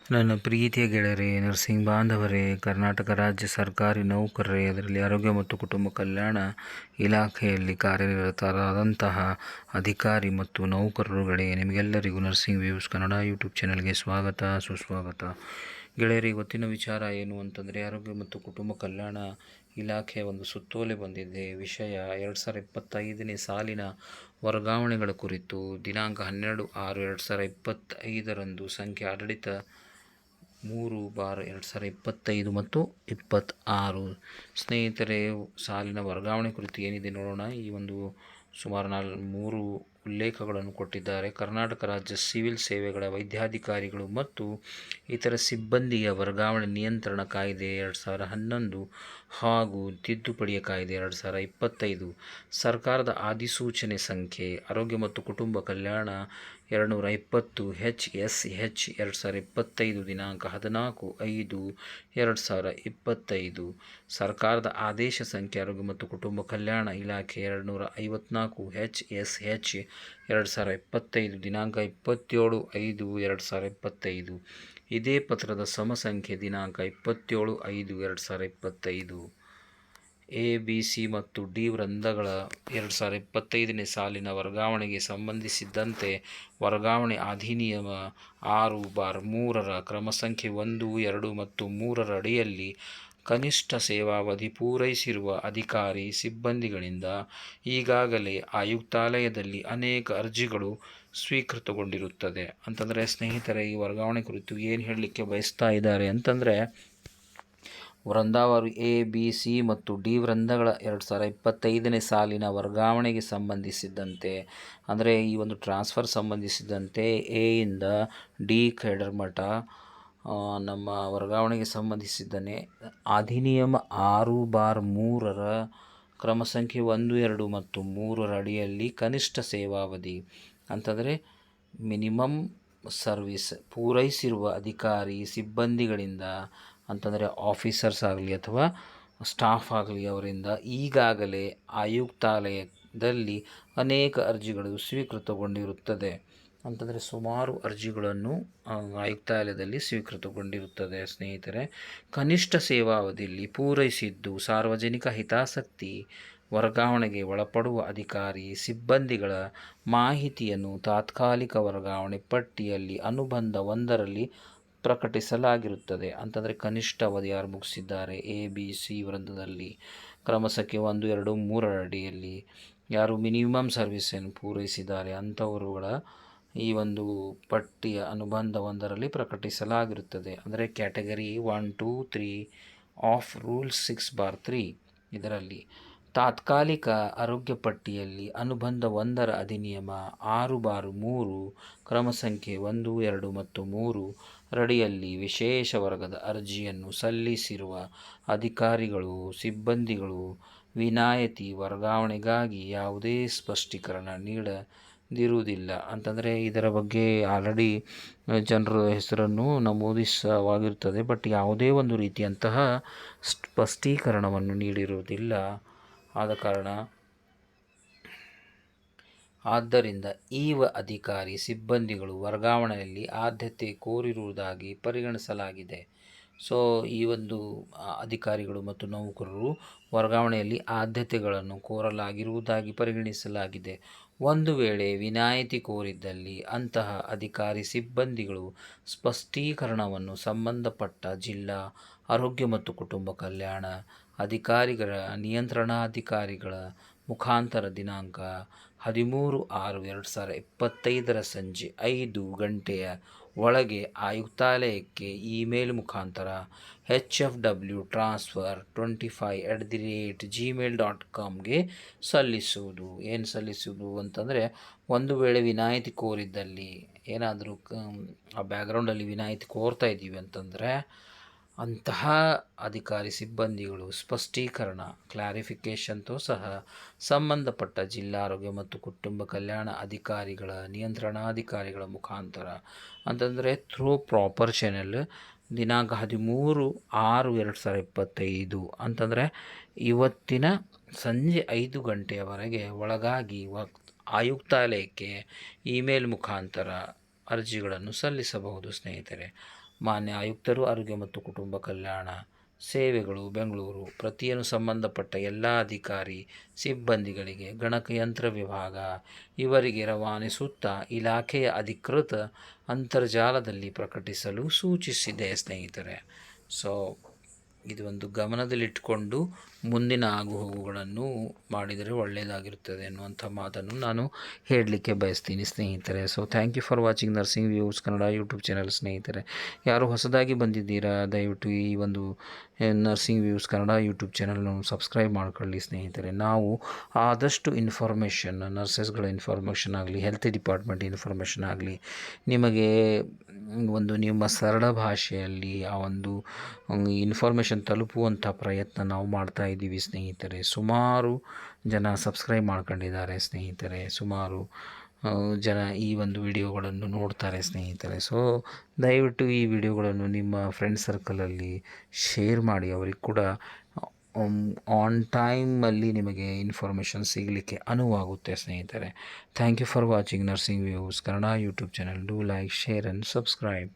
ನನ್ನ ಪ್ರೀತಿಯ ಗೆಳೆಯರೇ, ನರ್ಸಿಂಗ್ ಬಾಂಧವರೇ, ಕರ್ನಾಟಕ ರಾಜ್ಯ ಸರ್ಕಾರಿ ನೌಕರರೇ, ಅದರಲ್ಲಿ ಆರೋಗ್ಯ ಮತ್ತು ಕುಟುಂಬ ಕಲ್ಯಾಣ ಇಲಾಖೆಯಲ್ಲಿ ಕಾರ್ಯನಿರತರಾದಂತಹ ಅಧಿಕಾರಿ ಮತ್ತು ನೌಕರರುಗಳೇ, ನಿಮಗೆಲ್ಲರಿಗೂ ನರ್ಸಿಂಗ್ ವ್ಯೂಸ್ ಕನ್ನಡ ಯೂಟ್ಯೂಬ್ ಚಾನಲ್ಗೆ ಸ್ವಾಗತ ಸುಸ್ವಾಗತ. ಗೆಳೆಯರಿ, ಇವತ್ತಿನ ವಿಚಾರ ಏನು ಅಂತಂದರೆ, ಆರೋಗ್ಯ ಮತ್ತು ಕುಟುಂಬ ಕಲ್ಯಾಣ ಇಲಾಖೆಯ ಒಂದು ಸುತ್ತೋಲೆ ಬಂದಿದೆ. ವಿಷಯ 2025ನೇ ಸಾಲಿನ ವರ್ಗಾವಣೆಗಳ ಕುರಿತು. ದಿನಾಂಕ 12/6/2025 ಸಂಖ್ಯೆ ಆಡಳಿತ 3/2025 ಮತ್ತು 26. ಸ್ನೇಹಿತರೆ, ಸಾಲಿನ ವರ್ಗಾವಣೆ ಕುರಿತು ಏನಿದೆ ನೋಡೋಣ. ಈ ಒಂದು ಸುಮಾರು 3 ಉಲ್ಲೇಖಗಳನ್ನು ಕೊಟ್ಟಿದ್ದಾರೆ. ಕರ್ನಾಟಕ ರಾಜ್ಯ ಸಿವಿಲ್ ಸೇವೆಗಳ ವೈದ್ಯಾಧಿಕಾರಿಗಳು ಮತ್ತು ಇತರ ಸಿಬ್ಬಂದಿಯ ವರ್ಗಾವಣೆ ನಿಯಂತ್ರಣ ಕಾಯ್ದೆ 2011 ಹಾಗೂ ತಿದ್ದುಪಡಿಯ ಕಾಯ್ದೆ 2025, ಸರ್ಕಾರದ ಅಧಿಸೂಚನೆ ಸಂಖ್ಯೆ ಆರೋಗ್ಯ ಮತ್ತು ಕುಟುಂಬ ಕಲ್ಯಾಣ 220 HSH 2025 ದಿನಾಂಕ 14/5/2025, ಸರ್ಕಾರದ ಆದೇಶ ಸಂಖ್ಯೆ ಆರೋಗ್ಯ ಮತ್ತು ಕುಟುಂಬ ಕಲ್ಯಾಣ ಇಲಾಖೆ 254 HSH 2025 ದಿನಾಂಕ 27/5/2025. ಇದೇ ಪತ್ರದ ಸಮ ಸಂಖ್ಯೆ ದಿನಾಂಕ 27/5/2025. ಎ, ಬಿ, ಸಿ ಮತ್ತು ಡಿ ವೃಂದಗಳ 2025ನೇ ಸಾಲಿನ ವರ್ಗಾವಣೆಗೆ ಸಂಬಂಧಿಸಿದಂತೆ ವರ್ಗಾವಣೆ ಅಧಿನಿಯಮ 6/3ರ ಕ್ರಮ ಸಂಖ್ಯೆ 1, 2 ಮತ್ತು 3ರ ಅಡಿಯಲ್ಲಿ ಕನಿಷ್ಠ ಸೇವಾವಧಿ ಪೂರೈಸಿರುವ ಅಧಿಕಾರಿ ಸಿಬ್ಬಂದಿಗಳಿಂದ ಈಗಾಗಲೇ ಆಯುಕ್ತಾಲಯದಲ್ಲಿ ಅನೇಕ ಅರ್ಜಿಗಳು ಸ್ವೀಕೃತಗೊಂಡಿರುತ್ತದೆ. ಅಂತಂದರೆ ಸ್ನೇಹಿತರೆ, ಈ ವರ್ಗಾವಣೆ ಕುರಿತು ಏನು ಹೇಳಲಿಕ್ಕೆ ಬಯಸ್ತಾ ಇದ್ದಾರೆ ಅಂತಂದರೆ, ವೃಂದವಾರು ಎ, ಬಿ, ಸಿ ಮತ್ತು ಡಿ ವೃಂದಗಳ 2025ನೇ ಸಾಲಿನ ವರ್ಗಾವಣೆಗೆ ಸಂಬಂಧಿಸಿದಂತೆ, ಅಂದರೆ ಈ ಒಂದು ಟ್ರಾನ್ಸ್ಫರ್ ಸಂಬಂಧಿಸಿದಂತೆ ಎ ಇಂದ ಡಿ ಕೇಡರ್ ಮಟ್ಟ ನಮ್ಮ ವರ್ಗಾವಣೆಗೆ ಸಂಬಂಧಿಸಿದ್ದಾನೆ ಅಧಿನಿಯಮ 6/3ರ ಕ್ರಮ ಸಂಖ್ಯೆ 1, 2 ಮತ್ತು 3ರ ಅಡಿಯಲ್ಲಿ ಕನಿಷ್ಠ ಸೇವಾವಧಿ ಅಂತಂದರೆ ಮಿನಿಮಮ್ ಸರ್ವಿಸ್ ಪೂರೈಸಿರುವ ಅಧಿಕಾರಿ ಸಿಬ್ಬಂದಿಗಳಿಂದ, ಅಂತಂದರೆ ಆಫೀಸರ್ಸ್ ಆಗಲಿ ಅಥವಾ ಸ್ಟಾಫ್ ಆಗಲಿ, ಅವರಿಂದ ಈಗಾಗಲೇ ಆಯುಕ್ತಾಲಯದಲ್ಲಿ ಅನೇಕ ಅರ್ಜಿಗಳು ಸ್ವೀಕೃತಗೊಂಡಿರುತ್ತದೆ. ಅಂತಂದರೆ ಸುಮಾರು ಅರ್ಜಿಗಳನ್ನು ಆಯುಕ್ತಾಲಯದಲ್ಲಿ ಸ್ವೀಕೃತಗೊಂಡಿರುತ್ತದೆ. ಸ್ನೇಹಿತರೆ, ಕನಿಷ್ಠ ಸೇವಾವಧಿಯಲ್ಲಿ ಪೂರೈಸಿದ್ದು ಸಾರ್ವಜನಿಕ ಹಿತಾಸಕ್ತಿ ವರ್ಗಾವಣೆಗೆ ಒಳಪಡುವ ಅಧಿಕಾರಿ ಸಿಬ್ಬಂದಿಗಳ ಮಾಹಿತಿಯನ್ನು ತಾತ್ಕಾಲಿಕ ವರ್ಗಾವಣೆ ಪಟ್ಟಿಯಲ್ಲಿ ಅನುಬಂಧ 1ರಲ್ಲಿ ಪ್ರಕಟಿಸಲಾಗಿರುತ್ತದೆ. ಅಂತಂದರೆ ಕನಿಷ್ಠ ಅವಧಿ ಯಾರು ಮುಗಿಸಿದ್ದಾರೆ ಎ, ಬಿ, ಸಿ ವೃಂದದಲ್ಲಿ ಕ್ರಮ ಸಂಖ್ಯೆ 1, 2, 3ರ ಅಡಿಯಲ್ಲಿ ಯಾರು ಮಿನಿಮಮ್ ಸರ್ವಿಸನ್ನು ಪೂರೈಸಿದ್ದಾರೆ ಅಂಥವರುಗಳ ಈ ಒಂದು ಪಟ್ಟಿಯ ಅನುಬಂಧ 1ರಲ್ಲಿ ಪ್ರಕಟಿಸಲಾಗಿರುತ್ತದೆ. ಅಂದರೆ ಕ್ಯಾಟಗರಿ 1, 2, 3 ಆಫ್ ರೂಲ್ 6/3 ಇದರಲ್ಲಿ ತಾತ್ಕಾಲಿಕ ಆರೋಗ್ಯ ಪಟ್ಟಿಯಲ್ಲಿ ಅನುಬಂಧ 1ರ ಅಧಿನಿಯಮ 6/3 ಕ್ರಮ ಸಂಖ್ಯೆ 1, 2 ಮತ್ತು 3 ರಡಿಯಲ್ಲಿ ವಿಶೇಷ ವರ್ಗದ ಅರ್ಜಿಯನ್ನು ಸಲ್ಲಿಸಿರುವ ಅಧಿಕಾರಿಗಳು ಸಿಬ್ಬಂದಿಗಳು ವಿನಾಯಿತಿ ವರ್ಗಾವಣೆಗಾಗಿ ಯಾವುದೇ ಸ್ಪಷ್ಟೀಕರಣ ನೀಡದಿರುವುದಿಲ್ಲ. ಅಂತಂದರೆ ಇದರ ಬಗ್ಗೆ ಆಲ್ರೆಡಿ ಜನರ ಹೆಸರನ್ನು ನಮೂದಿಸವಾಗಿರುತ್ತದೆ, ಬಟ್ ಯಾವುದೇ ಒಂದು ರೀತಿಯಂತಹ ಸ್ಪಷ್ಟೀಕರಣವನ್ನು ನೀಡಿರುವುದಿಲ್ಲ. ಆದ್ದರಿಂದ ಈ ಅಧಿಕಾರಿ ಸಿಬ್ಬಂದಿಗಳು ವರ್ಗಾವಣೆಯಲ್ಲಿ ಆದ್ಯತೆ ಕೋರಿರುವುದಾಗಿ ಪರಿಗಣಿಸಲಾಗಿದೆ. ಸೊ ಈ ಒಂದು ಅಧಿಕಾರಿಗಳು ಮತ್ತು ನೌಕರರು ವರ್ಗಾವಣೆಯಲ್ಲಿ ಆದ್ಯತೆಗಳನ್ನು ಕೋರಲಾಗಿರುವುದಾಗಿ ಪರಿಗಣಿಸಲಾಗಿದೆ. ಒಂದು ವೇಳೆ ವಿನಾಯಿತಿ ಕೋರಿದ್ದಲ್ಲಿ ಅಂತಹ ಅಧಿಕಾರಿ ಸಿಬ್ಬಂದಿಗಳು ಸ್ಪಷ್ಟೀಕರಣವನ್ನು ಸಂಬಂಧಪಟ್ಟ ಜಿಲ್ಲಾ ಆರೋಗ್ಯ ಮತ್ತು ಕುಟುಂಬ ಕಲ್ಯಾಣ ಅಧಿಕಾರಿಗಳ ನಿಯಂತ್ರಣಾಧಿಕಾರಿಗಳ ಮುಖಾಂತರ ದಿನಾಂಕ 13/6/2025 ಸಂಜೆ 5 ಗಂಟೆಯ ಒಳಗೆ ಆಯುಕ್ತಾಲಯಕ್ಕೆ ಇಮೇಲ್ ಮುಖಾಂತರ HFW ಟ್ರಾನ್ಸ್ಫರ್ 25@gmail.comಗೆ ಸಲ್ಲಿಸುವುದು. ಏನು ಸಲ್ಲಿಸುವುದು ಅಂತಂದರೆ, ಒಂದು ವೇಳೆ ವಿನಾಯಿತಿ ಕೋರಿದ್ದಲ್ಲಿ, ಏನಾದರೂ ಆ ಬ್ಯಾಕ್ಗ್ರೌಂಡಲ್ಲಿ ವಿನಾಯಿತಿ ಕೋರ್ತಾ ಇದ್ದೀವಿ ಅಂತಂದರೆ ಅಂತಹ ಅಧಿಕಾರಿ ಸಿಬ್ಬಂದಿಗಳು ಸ್ಪಷ್ಟೀಕರಣ ಕ್ಲಾರಿಫಿಕೇಷನ್తో ಸಹ ಸಂಬಂಧಪಟ್ಟ ಜಿಲ್ಲಾ ಆರೋಗ್ಯ ಮತ್ತು ಕುಟುಂಬ ಕಲ್ಯಾಣ ಅಧಿಕಾರಿಗಳ ನಿಯಂತ್ರಣಾಧಿಕಾರಿಗಳ ಮುಖಾಂತರ, ಅಂತಂದರೆ ಥ್ರೂ ಪ್ರಾಪರ್ ಚಾನೆಲ್ ದಿನಾಂಕ 13/6/2025 ಅಂತಂದರೆ ಇವತ್ತಿನ ಸಂಜೆ 5 ಗಂಟೆಯವರೆಗೆ ಒಳಗಾಗಿ ಆಯುಕ್ತಾಲಯಕ್ಕೆ ಇಮೇಲ್ ಮುಖಾಂತರ ಅರ್ಜಿಗಳನ್ನು ಸಲ್ಲಿಸಬಹುದು. ಸ್ನೇಹಿತರೆ, ಮಾನ್ಯ ಆಯುಕ್ತರು, ಆರೋಗ್ಯ ಮತ್ತು ಕುಟುಂಬ ಕಲ್ಯಾಣ ಸೇವೆಗಳು, ಬೆಂಗಳೂರು ಪ್ರತಿಯನ್ನು ಸಂಬಂಧಪಟ್ಟ ಎಲ್ಲ ಅಧಿಕಾರಿ ಸಿಬ್ಬಂದಿಗಳಿಗೆ ಗಣಕಯಂತ್ರ ವಿಭಾಗ ಇವರಿಗೆ ರವಾನಿಸುತ್ತಾ ಇಲಾಖೆಯ ಅಧಿಕೃತ ಅಂತರ್ಜಾಲದಲ್ಲಿ ಪ್ರಕಟಿಸಲು ಸೂಚಿಸಿದೆ ಸ್ನೇಹಿತರೆ. ಸೊ ಇದು ಒಂದು ಗಮನದಲ್ಲಿಟ್ಟುಕೊಂಡು ಮುಂದಿನ ಆಗುಹೋಗುಗಳನ್ನು ಮಾಡಿದರೆ ಒಳ್ಳೆಯದಾಗಿರುತ್ತದೆ ಅನ್ನುವಂಥ ಮಾತನ್ನು ನಾನು ಹೇಳಲಿಕ್ಕೆ ಬಯಸ್ತೀನಿ ಸ್ನೇಹಿತರೆ. So thank you for watching nursing views Kannada YouTube channel ಸ್ನೇಹಿತರೆ. ಯಾರು ಹೊಸದಾಗಿ ಬಂದಿದ್ದೀರಾ ದಯವಿಟ್ಟು ಈ ಒಂದು ನರ್ಸಿಂಗ್ ವ್ಯೂಸ್ ಕನ್ನಡ ಯೂಟ್ಯೂಬ್ ಚಾನಲ್ನ ಸಬ್ಸ್ಕ್ರೈಬ್ ಮಾಡ್ಕೊಳ್ಳಿ ಸ್ನೇಹಿತರೆ. ನಾವು ಆದಷ್ಟು ಇನ್ಫಾರ್ಮೇಷನ್, ನರ್ಸಸ್ಗಳ ಇನ್ಫಾರ್ಮೇಷನ್ ಆಗಲಿ, ಹೆಲ್ತ್ ಡಿಪಾರ್ಟ್ಮೆಂಟ್ ಇನ್ಫಾರ್ಮೇಷನ್ ಆಗಲಿ ನಿಮಗೆ ಒಂದು ನಿಮ್ಮ ಸರಳ ಭಾಷೆಯಲ್ಲಿ ಆ ಒಂದು ಇನ್ಫಾರ್ಮೇಷನ್ ತಲುಪುವಂಥ ಪ್ರಯತ್ನ ನಾವು ಮಾಡ್ತಾ ಇದ್ದೀವಿ ಸ್ನೇಹಿತರೆ. ಸುಮಾರು ಜನ ಸಬ್ಸ್ಕ್ರೈಬ್ ಮಾಡ್ಕೊಂಡಿದ್ದಾರೆ ಸ್ನೇಹಿತರೆ. ಸುಮಾರು ಜನ ಈ ಒಂದು ವಿಡಿಯೋಗಳನ್ನು ನೋಡ್ತಾರೆ ಸ್ನೇಹಿತರೆ. ಸೊ ದಯವಿಟ್ಟು ಈ ವಿಡಿಯೋಗಳನ್ನು ನಿಮ್ಮ ಫ್ರೆಂಡ್ ಸರ್ಕಲಲ್ಲಿ ಶೇರ್ ಮಾಡಿ, ಅವರಿಗೆ ಕೂಡ ಆನ್ ಟೈಮಲ್ಲಿ ನಿಮಗೆ ಇನ್ಫಾರ್ಮೇಷನ್ ಸಿಗಲಿಕ್ಕೆ ಅನುವಾಗುತ್ತೆ ಸ್ನೇಹಿತರೆ. Thank you for watching nursing views Kannada YouTube channel. Do like, share and subscribe.